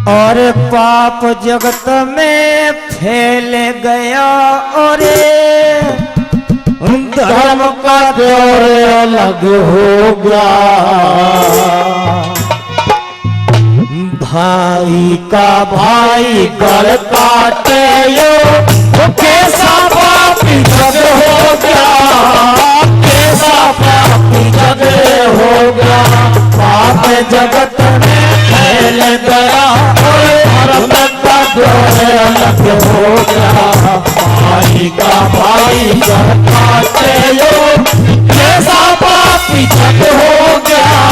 और पाप जगत में फैल गया और धर्म का दौर अलग हो गया। भाई का भाई गल काटे यो कैसा पापी जग हो गया, कैसा पापी जग हो गया। पाप जगत में फैल गया और धर्म का दौर अलग हो गया। भाई का भाई गल काटे यो कैसा पापी जग हो गया,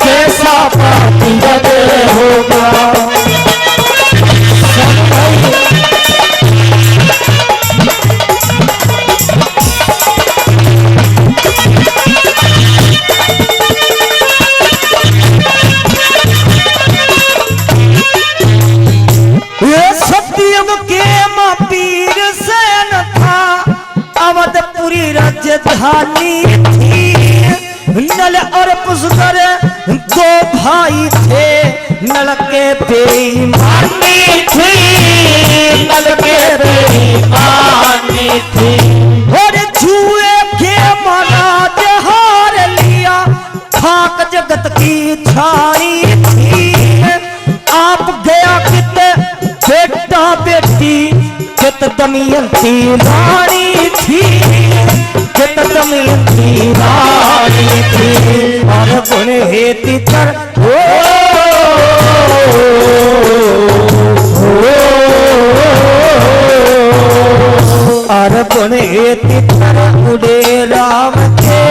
कैसा पापी जग हो गया। ये सत्ययुग के पीर से न था, अवधपुरी राजधानी थी। नल और पुष्कर दो भाई थे, नल के बेईमानी थी, नल के बेईमानी थी। और जुए के महाराज हार लिया, खाक जगत की छाई थी। आप गया कित बेटा बेटी, कित दमयंती रानी थी, कित दमयंती रानी थी। और गुण हेती तर और गुण हेती तर उड़े राम के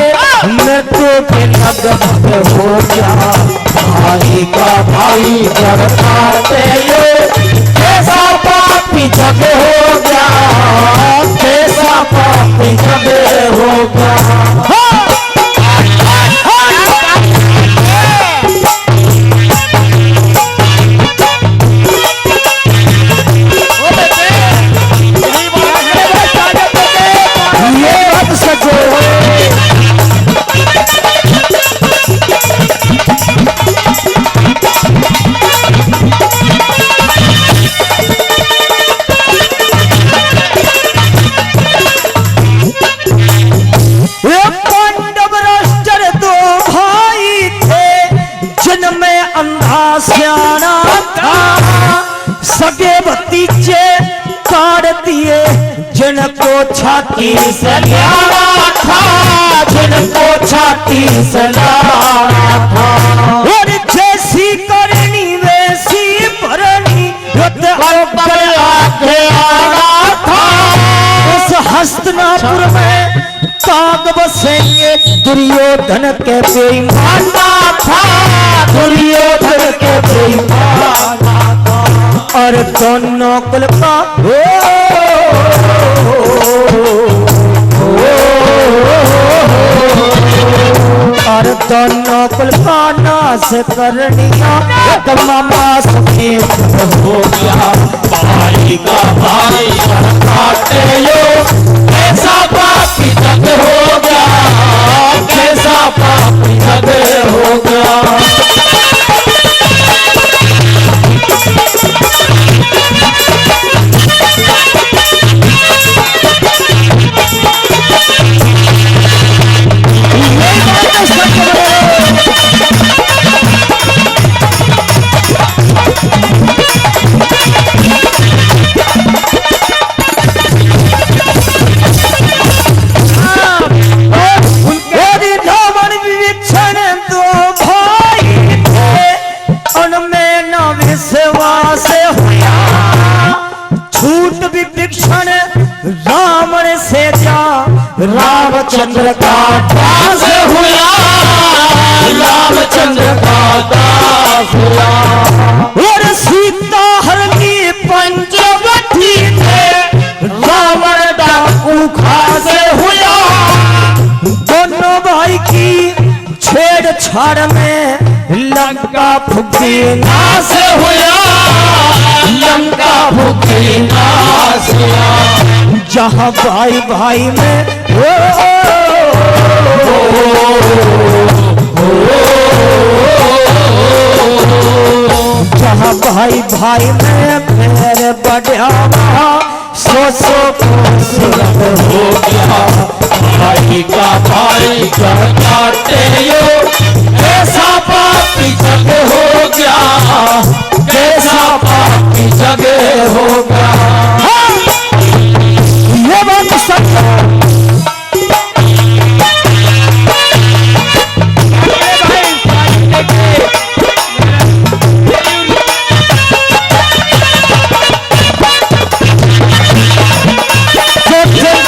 मृत्यु पे लगभग हो गया। भाई का भाई जग काटे ये कैसा पापी जग हो गया, कैसा पापी जग हो गया। सियाना था, सगे भतीजे काट दिए जिनको छाती से लाना था, जिनको छाती से लाना था। और जैसी करनी वैसी भरनी आगे आना था। उस हस्तिनापुर में काग बसेंगे दुर्योधन के बेईमाना था, दुर्योधन के बेईमाना था। और दोनों कुल का और दोनों कुल का नाश करनिया मामा सफेद हो गया। भाई का भाई काटे यो कैसा पापी जग हो गया, कैसा पापी जग हो गया। रावण से जा रामचंद्र का दास हुआ, रामचंद्र का दास हुआ। और सीता हरनी पंचवटी थे, रावण डाकू खास हुआ। दोनों भाई की छेड़छाड़ में लंका फुकी नाश हुआ, लंका फुकी नाश हुआ। जहाँ भाई भाई में ओ, ओ, ओ, ओ, ओ, ओ, ओ, भाई भाई में फिर बढ़ावा, सो खूबसूरत हो गया। भाई का भाई कर काटे यो, ऐसा पापी जग हो गया, कैसा पापी जग हो गया। ये बात सच है।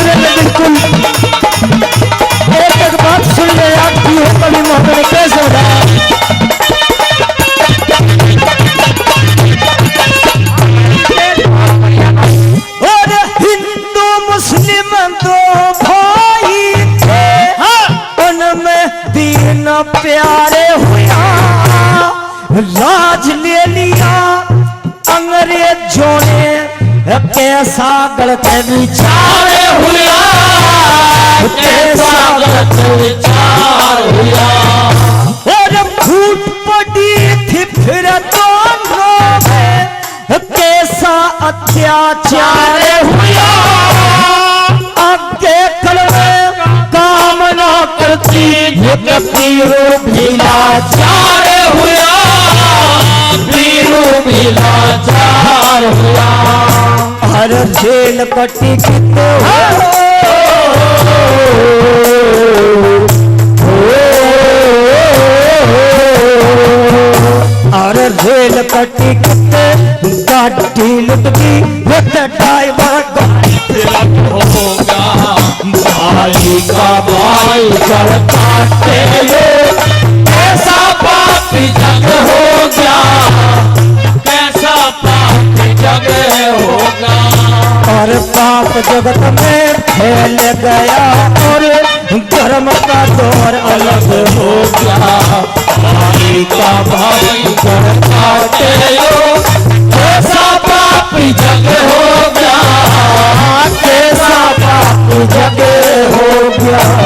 बिल्कुल एक बात सुन ले आप भी हो, कभी मोहब्बत कैसे हो रहा। और हिंदू मुस्लिम दो भाई थे, उनमें दीन प्यारे हुआ, राज ले लिया अंग्रेजों ने, कैसा गलत विचार हुआ, कैसा गलत विचार हुआ। और फूट पड़ी थी फिर दोनों में, कैसा अत्याचार हुआ। आगे कलमे कामना करती पीरू भीलाचार हुआ, पीरू भीलाचार हुआ। हर जेल कटी कितने और रेल कटी कितने गाड़ी लुट गई, ड्राइवर होगा। भाई का भाई कर काटे लो, कैसा पापी जग हो गया, कैसा पापी जग होगा। और पाप जगत में फैल गया, और धर्म का दौर अलग हो गया। भाई का भाई कर काटे लो, कैसा पापी जग हो गया, कैसा पापी जग हो गया।